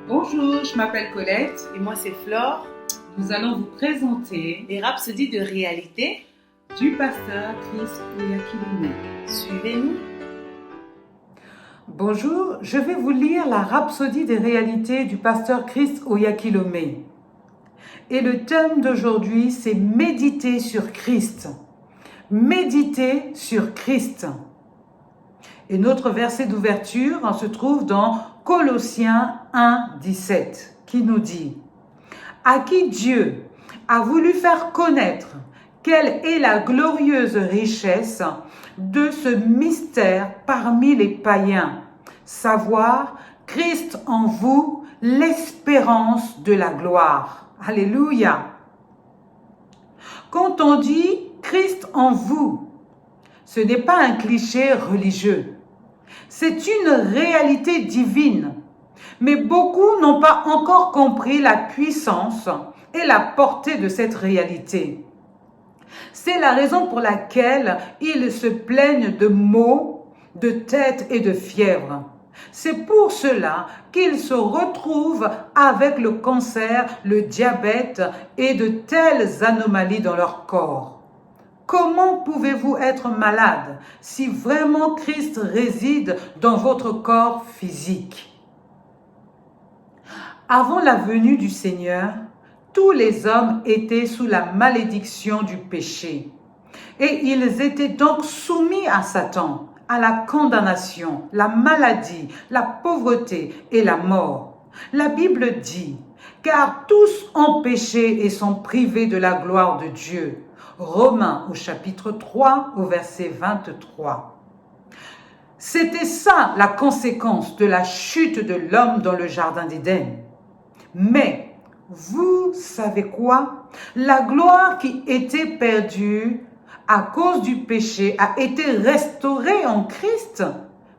Bonjour, je m'appelle Colette. Et moi, c'est Flore. Nous allons vous présenter Les rhapsodies de réalité du pasteur Chris Oyakhilome. Suivez-nous. Bonjour, je vais vous lire la rhapsodie des réalités du pasteur Chris Oyakhilome. Et le thème d'aujourd'hui, c'est méditer sur Christ. Méditer sur Christ. Et notre verset d'ouverture se trouve dans Colossiens 1, 17, qui nous dit « À qui Dieu a voulu faire connaître quelle est la glorieuse richesse de ce mystère parmi les païens, savoir Christ en vous, l'espérance de la gloire. » Alléluia. Quand on dit Christ en vous, ce n'est pas un cliché religieux. C'est une réalité divine, mais beaucoup n'ont pas encore compris la puissance et la portée de cette réalité. C'est la raison pour laquelle ils se plaignent de maux, de tête et de fièvre. C'est pour cela qu'ils se retrouvent avec le cancer, le diabète et de telles anomalies dans leur corps. Comment pouvez-vous être malade si vraiment Christ réside dans votre corps physique? Avant la venue du Seigneur, tous les hommes étaient sous la malédiction du péché. Et ils étaient donc soumis à Satan, à la condamnation, la maladie, la pauvreté et la mort. La Bible dit, car tous ont péché et sont privés de la gloire de Dieu. Romains au chapitre 3 au verset 23. C'était ça la conséquence de la chute de l'homme dans le jardin d'Éden. Mais, vous savez quoi? La gloire qui était perdue à cause du péché a été restaurée en Christ.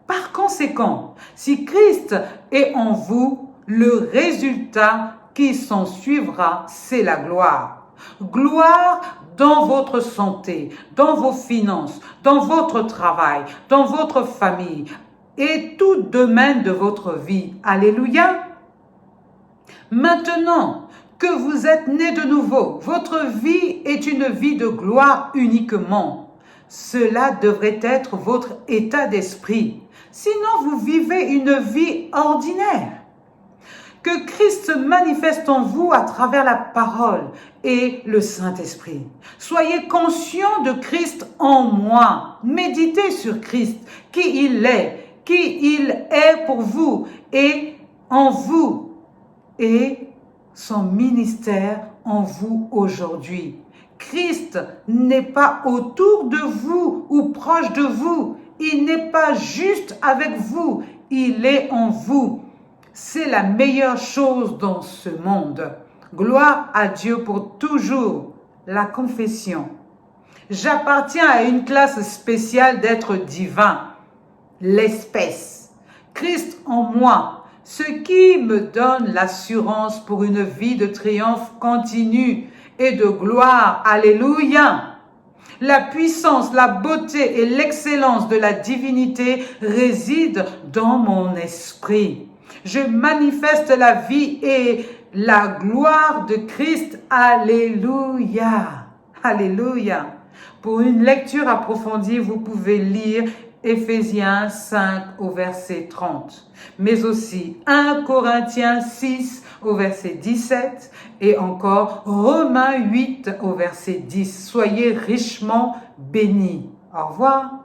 Par conséquent, si Christ est en vous, le résultat qui s'en suivra, c'est la gloire. Gloire dans votre santé, dans vos finances, dans votre travail, dans votre famille et tout domaine de votre vie. Alléluia. Maintenant que vous êtes nés de nouveau, votre vie est une vie de gloire uniquement. Cela devrait être votre état d'esprit. Sinon, vous vivez une vie ordinaire. Que Christ se manifeste en vous à travers la parole et le Saint-Esprit. Soyez conscients de Christ en moi. Méditez sur Christ, qui il est pour vous et en vous, et son ministère en vous aujourd'hui. Christ n'est pas autour de vous ou proche de vous. Il n'est pas juste avec vous. Il est en vous. C'est la meilleure chose dans ce monde. Gloire à Dieu pour toujours. La confession. J'appartiens à une classe spéciale d'êtres divins. L'espèce. Christ en moi. Ce qui me donne l'assurance pour une vie de triomphe continue et de gloire. Alléluia. La puissance, la beauté et l'excellence de la divinité résident dans mon esprit. Je manifeste la vie et la gloire de Christ. Alléluia. Alléluia. Pour une lecture approfondie, vous pouvez lire Éphésiens 5 au verset 30, mais aussi 1 Corinthiens 6 au verset 17 et encore Romains 8 au verset 10. Soyez richement bénis. Au revoir.